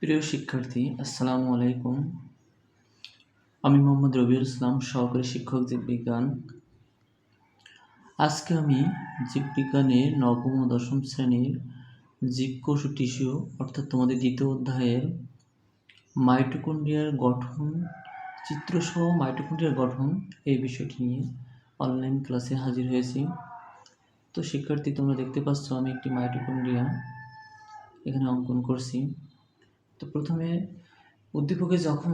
প্রিয় শিক্ষার্থী, আসসালামু আলাইকুম। আমি মোহাম্মদ রবিউল ইসলাম, সহকারী শিক্ষক জীববিজ্ঞান। আজকে আমি জীববিজ্ঞানের নবম ও দশম শ্রেণীর জীবকোষ ও টিস্যু অর্থাৎ তোমাদের দ্বিতীয় অধ্যায়ের মাইটোকন্ড্রিয়ার গঠন, চিত্রসহ মাইটোকন্ড্রিয়ার গঠন এই বিষয়টি নিয়ে অনলাইন ক্লাসে হাজির হয়েছি। তো শিক্ষার্থী, তোমরা দেখতে পাচ্ছ আমি একটি মাইটোকন্ড্রিয়া এখানে অঙ্কন করছি। তো প্রথমে উদ্দীপকে যখন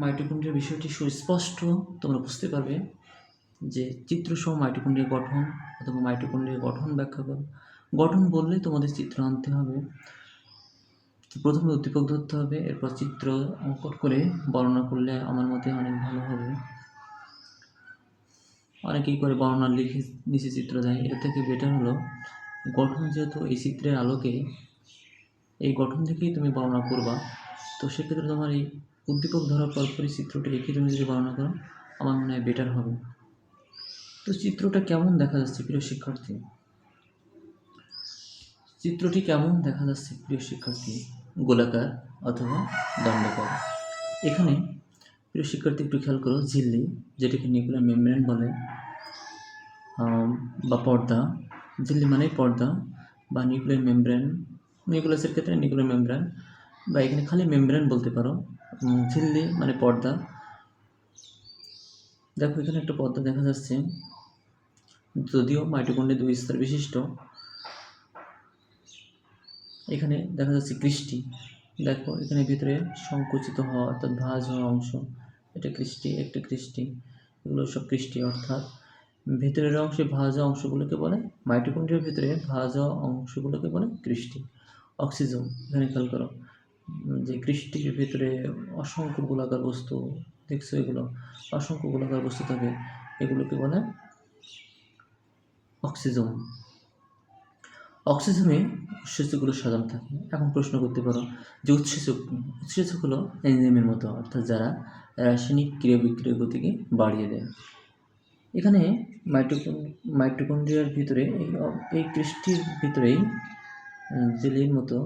মাইটোকন্ড্রিয়ার বিষয়টি সুস্পষ্ট তোমরা বুঝতে পারবে যে চিত্রসহ মাইটোকন্ড্রিয়ার গঠন অথবা মাইটোকন্ড্রিয়ার গঠন ব্যাখ্যা করো। গঠন বললে তোমাদের চিত্র আনতে হবে। তো প্রথমে উদ্দীপক ধরতে হবে, এরপর চিত্র অঙ্কন করে বর্ণনা করলে আমার মতে অনেক ভালো হবে। অনেকেই করে বর্ণনা লিখে নিচে চিত্র দেয়, এর থেকে বেটার হলো গঠন, যেহেতু এই চিত্রের আলোকে এই গঠন থেকেই তুমি বর্ণনা করবা। তো সেক্ষেত্রে তোমার এই উদ্দীপক ধরার পরপরই চিত্রটি রেখে তুমি যদি বর্ণনা করো, আমার মনে হয় বেটার হবে। তো চিত্রটা কেমন দেখা যাচ্ছে প্রিয় শিক্ষার্থী? চিত্রটি কেমন দেখা যাচ্ছে প্রিয় শিক্ষার্থী? গোলাকার অথবা দণ্ডাকার। এখানে প্রিয় শিক্ষার্থী একটু খেয়াল করো, ঝিল্লি, যেটাকে নিউক্লিয়ার মেমব্রেন বলে বা পর্দা। ঝিল্লি মানেই পর্দা বা নিউক্লিয়ার মেমব্রেন। নিউক্লিয়াসের ক্ষেত্রে নিউক্লিয়ার মেমব্রেন, বা এখানে খালি মেমব্রেন বলতে পারো। ঝিল্লি মানে পর্দা। দেখো এখানে একটা পর্দা দেখা যাচ্ছে, যদিও মাইটোকন্ড্রিয়া 2 স্তর বিশিষ্ট। এখানে দেখা যাচ্ছে কৃষ্টি। দেখো এখানে ভিতরে সংকুচিত হওয়া অর্থাৎ ভাঁজ হওয়া অংশ, এটা কৃষ্টি, একটা কৃষ্টি, এগুলো সব কৃষ্টি। অর্থাৎ ভিতরের অংশে ভাঁজ হওয়া অংশগুলোকে বলে, মাইটোকন্ড্রিয়ার ভিতরে ভাঁজ হওয়া অংশগুলোকে বলে কৃষ্টি। অক্সিজোম, এখানে খেয়াল করো যে কৃষ্টির ভিতরে অসংখ্য গোলাকার বস্তু দেখছো, এগুলো অসংখ্য গোলাকার বস্তু থাকে, এগুলোকে বলে অক্সিজোম। অক্সিজমে উৎসেচকগুলো সাজানো থাকে। এখন প্রশ্ন করতে পারো যে উৎসেচক হলো এনজাইমের মতো, অর্থাৎ যারা রাসায়নিক ক্রিয়া বিক্রিয়ার গতিকে বাড়িয়ে দেয়। এখানে মাইটোকন্ড্রিয়ার ভিতরে এই কৃষ্টির ভিতরেই জেলির মতো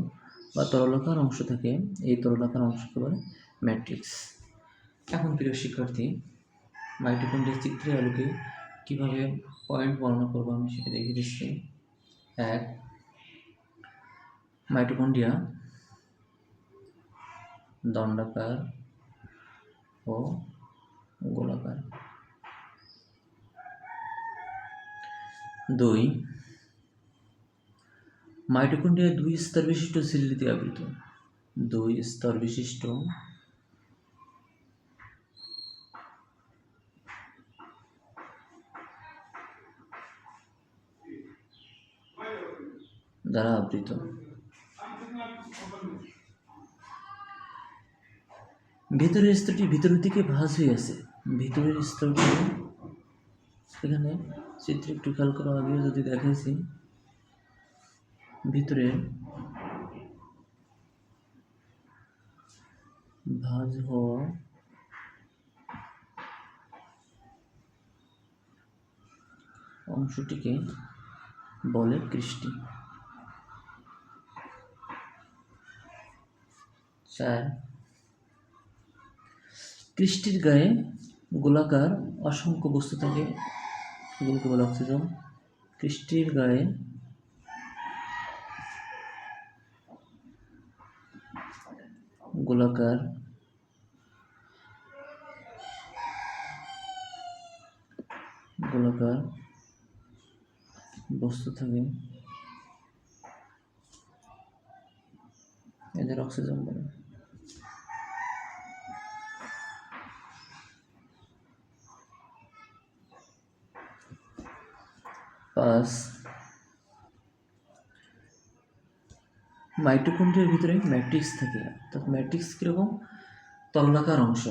বা তরলাকার অংশ থাকে, এই তরলাকার অংশকে বলে ম্যাট্রিক্স। এখন প্রিয় শিক্ষার্থী, মাইটোকন্ড্রিয়ার চিত্রের আলোকে কীভাবে পয়েন্ট বর্ণনা করবো আমি সেটা দেখিয়ে দিচ্ছি। 1. মাইটোকন্ড্রিয়া দণ্ডাকার ও গোলাকার। 2. মাইটোকন্ড্রিয়া 2 স্তর বিশিষ্ট ঝিল্লি দিয়ে আবৃত। 2 স্তর বিশিষ্ট দ্বারা আবৃত। ভিতরের স্তরটি ভিতরের দিকে ভাঁজ হয়ে আছে। ভিতরের স্তরটি এখানে চিত্রে একটু খেয়াল করা, আগেও যদি দেখাইছি, ভিতরে ভাঁজ হওয়া অংশটিকে বলে কৃষ্টি। 4. কৃষ্টির গায়ে গোলাকার অসংখ্য বস্তু থাকে, এগুলোকে বলে অক্সিজোম। কৃষ্টির গায়ে গোলাকার বস্তু থাকে, এদের অক্সিজোম বলে। 5. মাইটোকন্ড্রিয়ার ভিতরে ম্যাট্রিক্স থাকে, অর্থাৎ ম্যাট্রিক্স কিরকম? তরলাকার অংশ।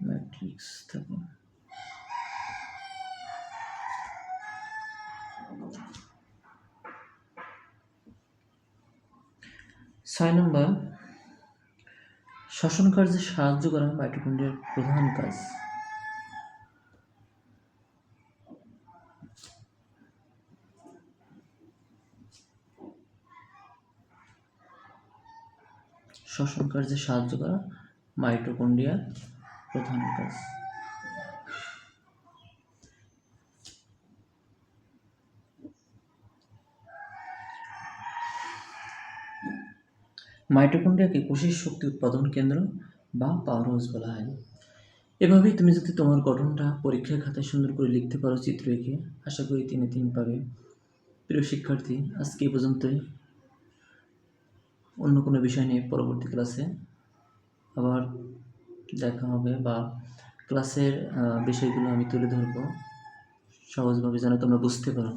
ম্যাট্রিক্স থাকে। 6 নম্বর, শ্বসন কার্যে সাহায্য করা মাইটোকন্ড্রিয়ার প্রধান কাজ। শ্বসন কার্যে সাহায্য করা মাইটোকন্ড্রিয়ার প্রধান কাজ। মাইটোকন্ড্রিয়াকে কোষের শক্তি উৎপাদন কেন্দ্র বা পাওয়ার হাউস বলা হয়। এভাবেই তুমি যদি তোমার গঠনটা পরীক্ষার খাতায় সুন্দর করে লিখতে পারো চিত্র এঁকে, আশা করি 3-এ 3 পাবে। প্রিয় শিক্ষার্থী, আজকে এই পর্যন্তই। অন্য কোনো বিষয় নিয়ে পরবর্তী ক্লাসে আবার দেখা হবে, বা ক্লাসের বিষয়গুলো আমি তুলে ধরবো সহজভাবে যেন তোমরা বুঝতে পারো।